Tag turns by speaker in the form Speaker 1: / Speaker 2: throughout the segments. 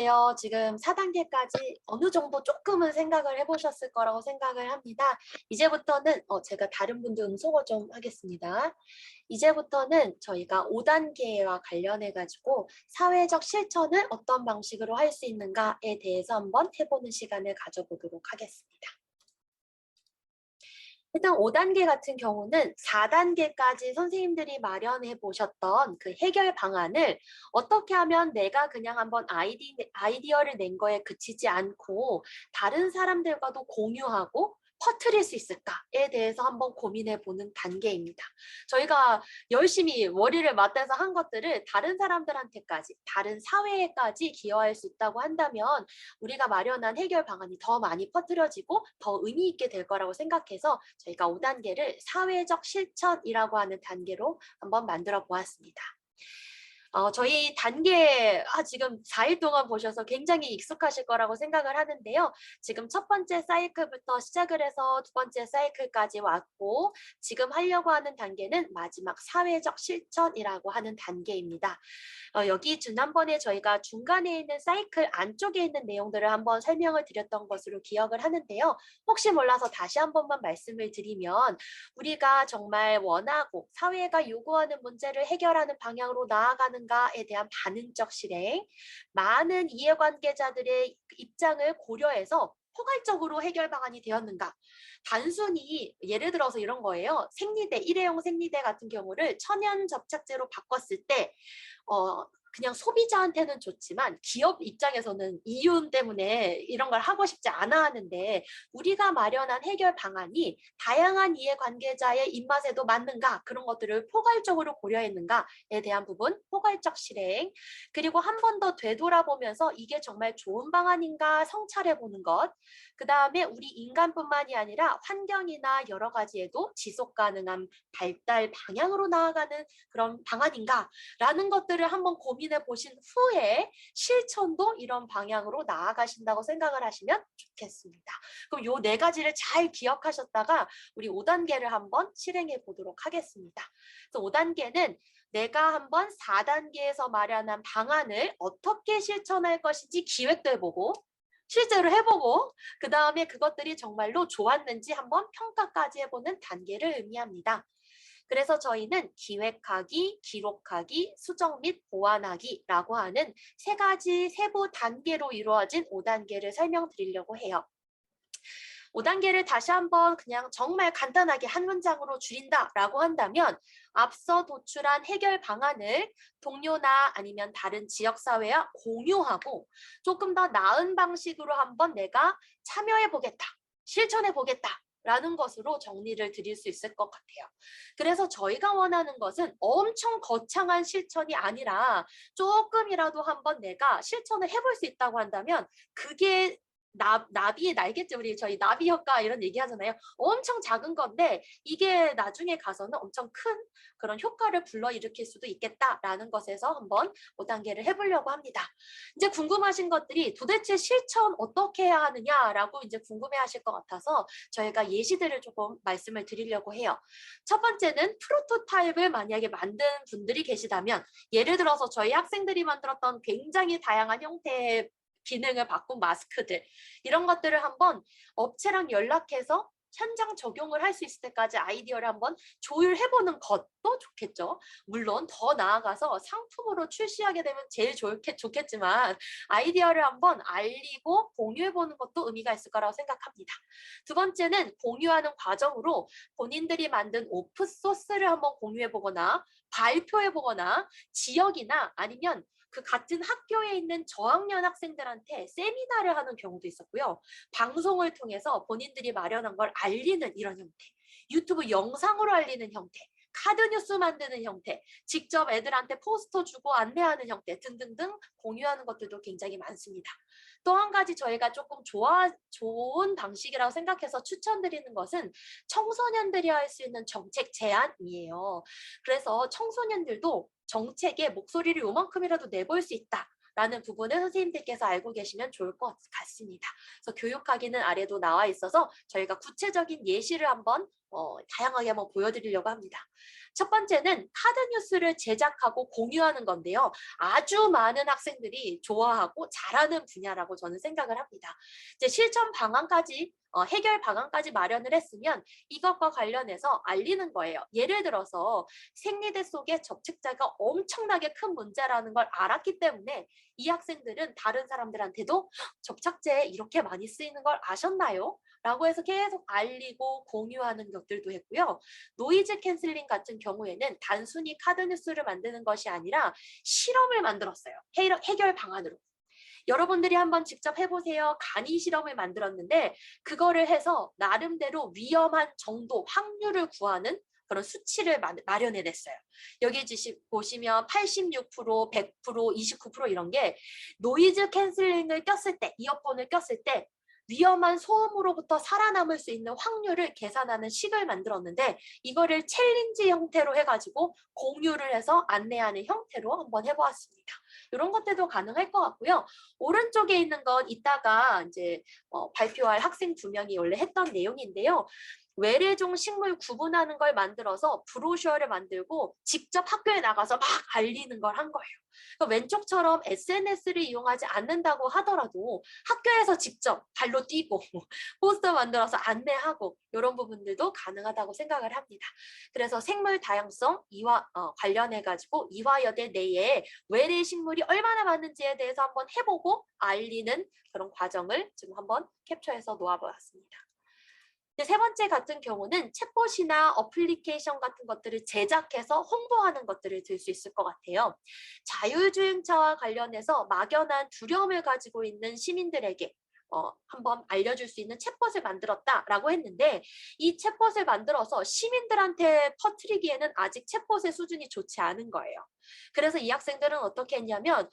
Speaker 1: 안녕하세요. 지금 4단계까지 어느 정도 조금은 생각을 해보셨을 거라고 생각을 합니다. 이제부터는 제가 다른 분들 소거 좀 하겠습니다. 이제부터는 저희가 5단계와 관련해가지고 사회적 실천을 어떤 방식으로 할 수 있는가에 대해서 한번 해보는 시간을 가져보도록 하겠습니다. 일단 5단계 같은 경우는 4단계까지 선생님들이 마련해 보셨던 그 해결 방안을 어떻게 하면 내가 그냥 한번 아이디어를 낸 거에 그치지 않고 다른 사람들과도 공유하고 퍼뜨릴 수 있을까에 대해서 한번 고민해 보는 단계입니다. 저희가 열심히 머리를 맞대서 한 것들을 다른 사람들한테까지, 다른 사회에까지 기여할 수 있다고 한다면 우리가 마련한 해결 방안이 더 많이 퍼뜨려지고 더 의미 있게 될 거라고 생각해서 저희가 5단계를 사회적 실천이라고 하는 단계로 한번 만들어 보았습니다. 저희 단계 지금 4일 동안 보셔서 굉장히 익숙하실 거라고 생각을 하는데요. 지금 첫 번째 사이클부터 시작을 해서 두 번째 사이클까지 왔고 지금 하려고 하는 단계는 마지막 사회적 실천이라고 하는 단계입니다. 여기 지난번에 저희가 중간에 있는 사이클 안쪽에 있는 내용들을 한번 설명을 드렸던 것으로 기억을 하는데요. 혹시 몰라서 다시 한 번만 말씀을 드리면 우리가 정말 원하고 사회가 요구하는 문제를 해결하는 방향으로 나아가는가에 대한 반응적 실행, 많은 이해관계자들의 입장을 고려해서 포괄적으로 해결 방안이 되었는가. 단순히 예를 들어서 이런 거예요. 생리대, 일회용 생리대 같은 경우를 천연 접착제로 바꿨을 때 그냥 소비자한테는 좋지만 기업 입장에서는 이윤 때문에 이런 걸 하고 싶지 않아 하는데 우리가 마련한 해결 방안이 다양한 이해관계자의 입맛에도 맞는가 그런 것들을 포괄적으로 고려했는가에 대한 부분 포괄적 실행 그리고 한 번 더 되돌아보면서 이게 정말 좋은 방안인가 성찰해보는 것 그 다음에 우리 인간뿐만이 아니라 환경이나 여러 가지에도 지속 가능한 발달 방향으로 나아가는 그런 방안인가 라는 것들을 한번 고민해 보신 후에 실천도 이런 방향으로 나아가신다고 생각을 하시면 좋겠습니다. 그럼 요 네 가지를 잘 기억하셨다가 우리 5단계를 한번 실행해 보도록 하겠습니다. 그래서 5단계는 내가 한번 4단계에서 마련한 방안을 어떻게 실천할 것인지 기획도 해보고 실제로 해보고 그 다음에 그것들이 정말로 좋았는지 한번 평가까지 해보는 단계를 의미합니다. 그래서 저희는 기획하기, 기록하기, 수정 및 보완하기라고 하는 세 가지 세부 단계로 이루어진 5단계를 설명드리려고 해요. 5단계를 다시 한번 그냥 정말 간단하게 한 문장으로 줄인다라고 한다면 앞서 도출한 해결 방안을 동료나 아니면 다른 지역사회와 공유하고 조금 더 나은 방식으로 한번 내가 참여해 보겠다, 실천해 보겠다 라는 것으로 정리를 드릴 수 있을 것 같아요. 그래서 저희가 원하는 것은 엄청 거창한 실천이 아니라 조금이라도 한번 내가 실천을 해볼 수 있다고 한다면 그게 나비의 날개짓 우리 저희 나비 효과 이런 얘기 하잖아요. 엄청 작은 건데 이게 나중에 가서는 엄청 큰 그런 효과를 불러일으킬 수도 있겠다라는 것에서 한번 5단계를 해보려고 합니다. 이제 궁금하신 것들이 도대체 실천 어떻게 해야 하느냐라고 이제 궁금해하실 것 같아서 저희가 예시들을 조금 말씀을 드리려고 해요. 첫 번째는 프로토타입을 만약에 만든 분들이 계시다면 예를 들어서 저희 학생들이 만들었던 굉장히 다양한 형태의 기능을 바꾼 마스크들 이런 것들을 한번 업체랑 연락해서 현장 적용을 할 수 있을 때까지 아이디어를 한번 조율해보는 것도 좋겠죠. 물론 더 나아가서 상품으로 출시하게 되면 제일 좋겠지만 아이디어를 한번 알리고 공유해보는 것도 의미가 있을 거라고 생각합니다. 두 번째는 공유하는 과정으로 본인들이 만든 오프소스를 한번 공유해보거나 발표해보거나 지역이나 아니면 그 같은 학교에 있는 저학년 학생들한테 세미나를 하는 경우도 있었고요. 방송을 통해서 본인들이 마련한 걸 알리는 이런 형태, 유튜브 영상으로 알리는 형태, 카드뉴스 만드는 형태, 직접 애들한테 포스터 주고 안내하는 형태 등등등 공유하는 것들도 굉장히 많습니다. 또 한 가지 저희가 조금 좋은 방식이라고 생각해서 추천드리는 것은 청소년들이 할 수 있는 정책 제안이에요. 그래서 청소년들도 정책에 목소리를 요만큼이라도 내볼 수 있다. 라는 부분을 선생님들께서 알고 계시면 좋을 것 같습니다. 그래서 교육하기는 아래도 나와 있어서 저희가 구체적인 예시를 한번 다양하게 한번 보여드리려고 합니다. 첫 번째는 카드 뉴스를 제작하고 공유하는 건데요. 아주 많은 학생들이 좋아하고 잘하는 분야라고 저는 생각을 합니다. 이제 실천 방안까지 해결 방안까지 마련을 했으면 이것과 관련해서 알리는 거예요. 예를 들어서 생리대 속에 접착제가 엄청나게 큰 문제라는 걸 알았기 때문에 이 학생들은 다른 사람들한테도 접착제 이렇게 많이 쓰이는 걸 아셨나요? 라고 해서 계속 알리고 공유하는 것들도 했고요. 노이즈 캔슬링 같은 경우에는 단순히 카드 뉴스를 만드는 것이 아니라 실험을 만들었어요. 해결 방안으로. 여러분들이 한번 직접 해보세요. 간이 실험을 만들었는데 그거를 해서 나름대로 위험한 정도, 확률을 구하는 그런 수치를 마련해냈어요. 여기 보시면 86%, 100%, 29% 이런 게 노이즈 캔슬링을 꼈을 때, 이어폰을 꼈을 때 위험한 소음으로부터 살아남을 수 있는 확률을 계산하는 식을 만들었는데 이거를 챌린지 형태로 해가지고 공유를 해서 안내하는 형태로 한번 해보았습니다. 이런 것들도 가능할 것 같고요. 오른쪽에 있는 건 이따가 이제 발표할 학생 2명이 원래 했던 내용인데요. 외래종 식물 구분하는 걸 만들어서 브로셔를 만들고 직접 학교에 나가서 막 알리는 걸 한 거예요. 그러니까 왼쪽처럼 SNS를 이용하지 않는다고 하더라도 학교에서 직접 발로 뛰고 포스터 만들어서 안내하고 이런 부분들도 가능하다고 생각을 합니다. 그래서 생물 다양성 관련해가지고 이화여대 내에 외래 식물이 얼마나 많은지에 대해서 한번 해보고 알리는 그런 과정을 지금 한번 캡처해서 놓아보았습니다. 세 번째 같은 경우는 챗봇이나 어플리케이션 같은 것들을 제작해서 홍보하는 것들을 들 수 있을 것 같아요. 자율주행차와 관련해서 막연한 두려움을 가지고 있는 시민들에게 한번 알려줄 수 있는 챗봇을 만들었다라고 했는데 이 챗봇을 만들어서 시민들한테 퍼뜨리기에는 아직 챗봇의 수준이 좋지 않은 거예요. 그래서 이 학생들은 어떻게 했냐면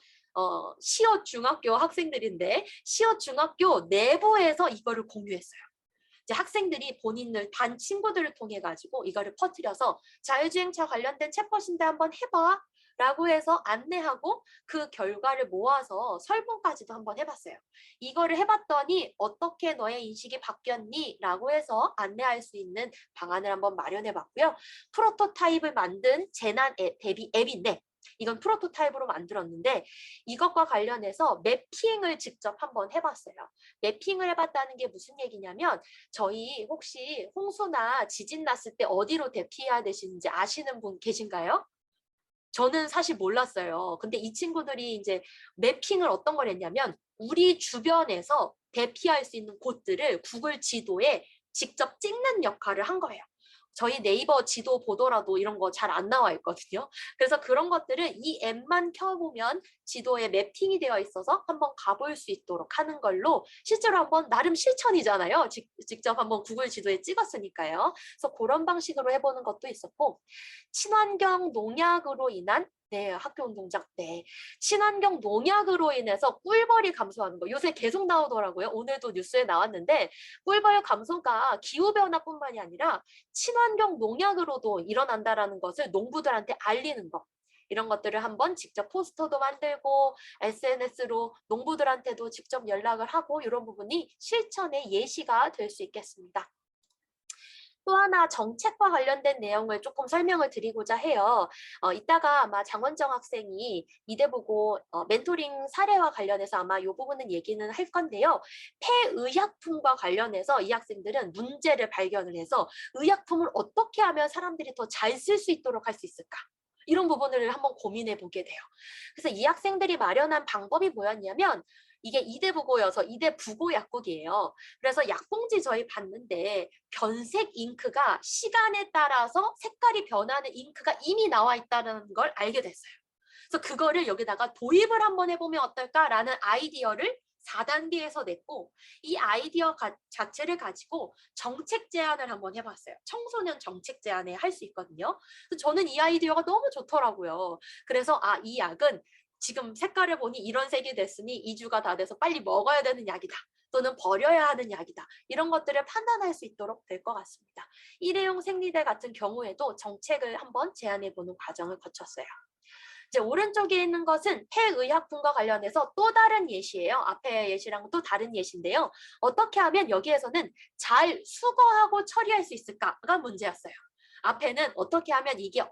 Speaker 1: 시옷 중학교 학생들인데 시옷 중학교 내부에서 이거를 공유했어요. 이제 학생들이 본인들 반 친구들을 통해 가지고 이거를 퍼뜨려서 자율주행차 관련된 챗봇인데 한번 해봐 라고 해서 안내하고 그 결과를 모아서 설문까지도 한번 해봤어요. 이거를 해봤더니 어떻게 너의 인식이 바뀌었니? 라고 해서 안내할 수 있는 방안을 한번 마련해봤고요. 프로토타입을 만든 재난 대비 앱인데 이건 프로토타입으로 만들었는데 이것과 관련해서 매핑을 직접 한번 해봤어요. 매핑을 해봤다는 게 무슨 얘기냐면 저희 혹시 홍수나 지진 났을 때 어디로 대피해야 되시는지 아시는 분 계신가요? 저는 사실 몰랐어요. 근데 이 친구들이 이제 매핑을 어떤 걸 했냐면 우리 주변에서 대피할 수 있는 곳들을 구글 지도에 직접 찍는 역할을 한 거예요. 저희 네이버 지도 보더라도 이런 거 잘 안 나와 있거든요. 그래서 그런 것들을 이 앱만 켜보면 지도에 매핑이 되어 있어서 한번 가볼 수 있도록 하는 걸로 실제로 한번 나름 실천이잖아요. 직접 한번 구글 지도에 찍었으니까요. 그래서 그런 방식으로 해보는 것도 있었고 친환경 농약으로 인한 학교 운동장. 친환경 농약으로 인해서 꿀벌이 감소하는 거. 요새 계속 나오더라고요. 오늘도 뉴스에 나왔는데 꿀벌 감소가 기후변화뿐만이 아니라 친환경 농약으로도 일어난다라는 것을 농부들한테 알리는 거. 이런 것들을 한번 직접 포스터도 만들고 SNS로 농부들한테도 직접 연락을 하고 이런 부분이 실천의 예시가 될 수 있겠습니다. 또 하나 정책과 관련된 내용을 조금 설명을 드리고자 해요. 이따가 아마 장원정 학생이 이대 보고 멘토링 사례와 관련해서 아마 이 부분은 얘기는 할 건데요. 폐의약품과 관련해서 이 학생들은 문제를 발견을 해서 의약품을 어떻게 하면 사람들이 더 잘 쓸 수 있도록 할 수 있을까? 이런 부분을 한번 고민해 보게 돼요. 그래서 이 학생들이 마련한 방법이 뭐였냐면 이게 이대 부고여서 이대 부고 약국이에요. 그래서 약봉지 저희 봤는데 변색 잉크가 시간에 따라서 색깔이 변하는 잉크가 이미 나와 있다는 걸 알게 됐어요. 그래서 그거를 여기다가 도입을 한번 해보면 어떨까라는 아이디어를 4단계에서 냈고 이 아이디어 자체를 가지고 정책 제안을 한번 해봤어요. 청소년 정책 제안에 할 수 있거든요. 그래서 저는 이 아이디어가 너무 좋더라고요. 그래서 이 약은 지금 색깔을 보니 이런 색이 됐으니 2주가 다 돼서 빨리 먹어야 되는 약이다. 또는 버려야 하는 약이다. 이런 것들을 판단할 수 있도록 될 것 같습니다. 일회용 생리대 같은 경우에도 정책을 한번 제안해보는 과정을 거쳤어요. 이제 오른쪽에 있는 것은 폐의약품과 관련해서 또 다른 예시예요. 앞에 예시랑 또 다른 예시인데요. 어떻게 하면 여기에서는 잘 수거하고 처리할 수 있을까가 문제였어요. 앞에는 어떻게 하면 이게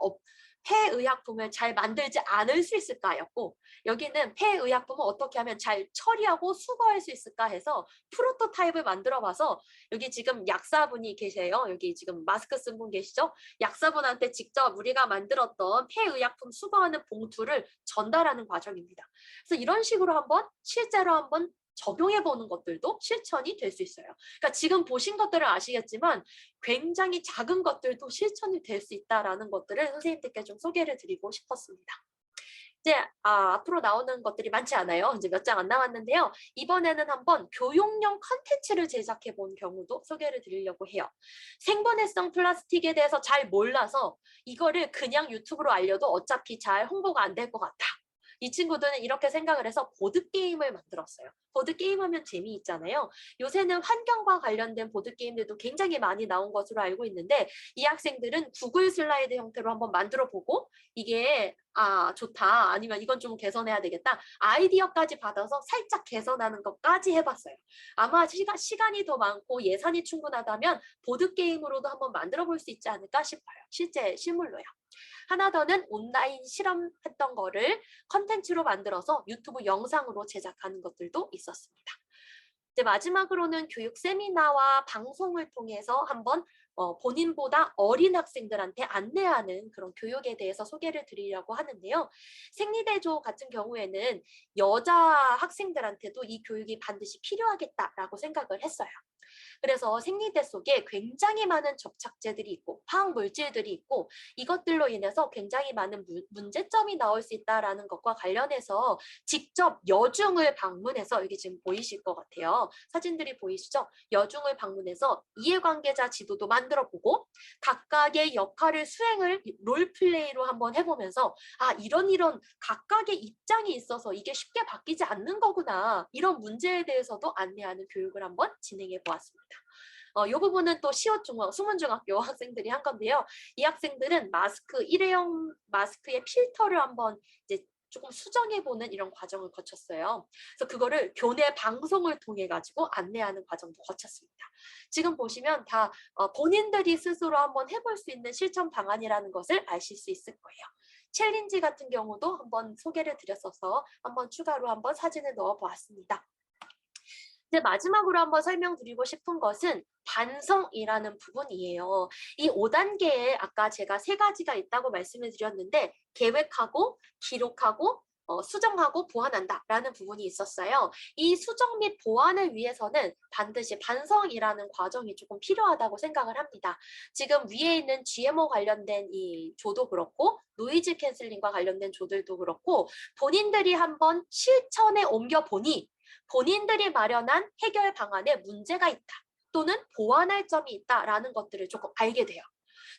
Speaker 1: 폐의약품을 잘 만들지 않을 수 있을까였고, 여기는 폐의약품을 어떻게 하면 잘 처리하고 수거할 수 있을까 해서 프로토타입을 만들어 봐서, 여기 지금 약사분이 계세요. 여기 지금 마스크 쓴 분 계시죠? 약사분한테 직접 우리가 만들었던 폐의약품 수거하는 봉투를 전달하는 과정입니다. 그래서 이런 식으로 실제로 한번 적용해 보는 것들도 실천이 될 수 있어요. 그러니까 지금 보신 것들을 아시겠지만 굉장히 작은 것들도 실천이 될 수 있다라는 것들을 선생님들께 좀 소개를 드리고 싶었습니다. 이제 앞으로 나오는 것들이 많지 않아요. 이제 몇 장 안 남았는데요. 이번에는 한번 교육용 컨텐츠를 제작해 본 경우도 소개를 드리려고 해요. 생분해성 플라스틱에 대해서 잘 몰라서 이거를 그냥 유튜브로 알려도 어차피 잘 홍보가 안 될 것 같다. 이 친구들은 이렇게 생각을 해서 보드게임을 만들었어요. 보드게임 하면 재미있잖아요. 요새는 환경과 관련된 보드게임들도 굉장히 많이 나온 것으로 알고 있는데, 이 학생들은 구글 슬라이드 형태로 한번 만들어 보고 이게 좋다, 아니면 이건 좀 개선해야 되겠다, 아이디어까지 받아서 살짝 개선하는 것까지 해봤어요. 아마 시간이 더 많고 예산이 충분하다면 보드게임으로도 한번 만들어 볼 수 있지 않을까 싶어요. 실제 실물로요. 하나 더는 온라인 실험했던 거를 컨텐츠로 만들어서 유튜브 영상으로 제작하는 것들도 있었습니다. 이제 마지막으로는 교육 세미나와 방송을 통해서 한번 본인보다 어린 학생들한테 안내하는 그런 교육에 대해서 소개를 드리려고 하는데요. 생리대조 같은 경우에는 여자 학생들한테도 이 교육이 반드시 필요하겠다라고 생각을 했어요. 그래서 생리대 속에 굉장히 많은 접착제들이 있고 화학 물질들이 있고, 이것들로 인해서 굉장히 많은 문제점이 나올 수 있다는 것과 관련해서 직접 여중을 방문해서, 여기 지금 보이실 것 같아요. 사진들이 보이시죠? 여중을 방문해서 이해관계자 지도도 만들어보고 각각의 역할을 수행을 롤플레이로 한번 해보면서 이런 각각의 입장이 있어서 이게 쉽게 바뀌지 않는 거구나, 이런 문제에 대해서도 안내하는 교육을 한번 진행해 보았습니다. 이 부분은 또 수문중학교 학생들이 한 건데요. 이 학생들은 일회용 마스크의 필터를 한번 이제 조금 수정해보는 이런 과정을 거쳤어요. 그래서 그거를 교내 방송을 통해 가지고 안내하는 과정도 거쳤습니다. 지금 보시면 다 본인들이 스스로 한번 해볼 수 있는 실천 방안이라는 것을 아실 수 있을 거예요. 챌린지 같은 경우도 한번 소개를 드렸어서 한번 추가로 한번 사진을 넣어 보았습니다. 이제 마지막으로 한번 설명드리고 싶은 것은 반성이라는 부분이에요. 이 5단계에 아까 제가 3가지가 있다고 말씀을 드렸는데, 계획하고 기록하고 수정하고 보완한다라는 부분이 있었어요. 이 수정 및 보완을 위해서는 반드시 반성이라는 과정이 조금 필요하다고 생각을 합니다. 지금 위에 있는 GMO 관련된 이 조도 그렇고 노이즈 캔슬링과 관련된 조들도 그렇고, 본인들이 한번 실천에 옮겨보니 본인들이 마련한 해결 방안에 문제가 있다, 또는 보완할 점이 있다라는 것들을 조금 알게 돼요.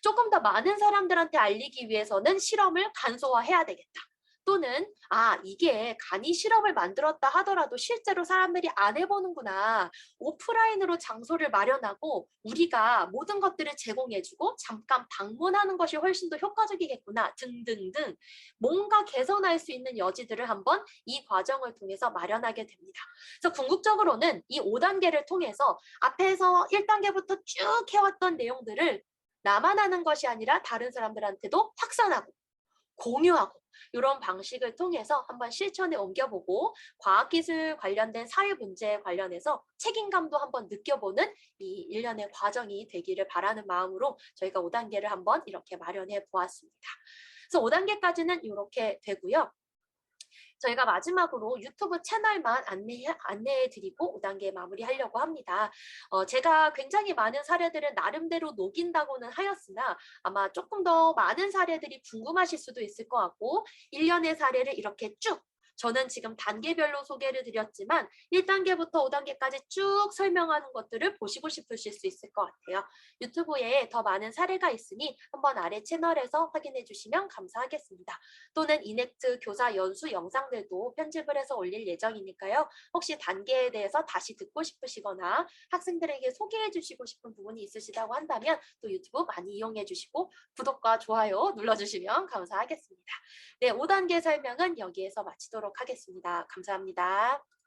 Speaker 1: 조금 더 많은 사람들한테 알리기 위해서는 실험을 간소화해야 되겠다. 또는 이게 간이 실험을 만들었다 하더라도 실제로 사람들이 안 해보는구나. 오프라인으로 장소를 마련하고 우리가 모든 것들을 제공해주고 잠깐 방문하는 것이 훨씬 더 효과적이겠구나 등등등, 뭔가 개선할 수 있는 여지들을 한번 이 과정을 통해서 마련하게 됩니다. 그래서 궁극적으로는 이 5단계를 통해서 앞에서 1단계부터 쭉 해왔던 내용들을 나만 하는 것이 아니라 다른 사람들한테도 확산하고 공유하고, 이런 방식을 통해서 한번 실천에 옮겨보고 과학기술 관련된 사회 문제에 관련해서 책임감도 한번 느껴보는 이 일련의 과정이 되기를 바라는 마음으로 저희가 5단계를 한번 이렇게 마련해 보았습니다. 그래서 5단계까지는 이렇게 되고요. 저희가 마지막으로 유튜브 채널만 안내해드리고 5단계 마무리하려고 합니다. 제가 굉장히 많은 사례들을 나름대로 녹인다고는 하였으나 아마 조금 더 많은 사례들이 궁금하실 수도 있을 것 같고, 1년의 사례를 이렇게 쭉 저는 지금 단계별로 소개를 드렸지만 1단계부터 5단계까지 쭉 설명하는 것들을 보시고 싶으실 수 있을 것 같아요. 유튜브에 더 많은 사례가 있으니 한번 아래 채널에서 확인해 주시면 감사하겠습니다. 또는 이넥트 교사 연수 영상들도 편집을 해서 올릴 예정이니까요. 혹시 단계에 대해서 다시 듣고 싶으시거나 학생들에게 소개해 주시고 싶은 부분이 있으시다고 한다면 또 유튜브 많이 이용해 주시고 구독과 좋아요 눌러주시면 감사하겠습니다. 네, 5단계 설명은 여기에서 마치도록 하겠습니다. 감사합니다.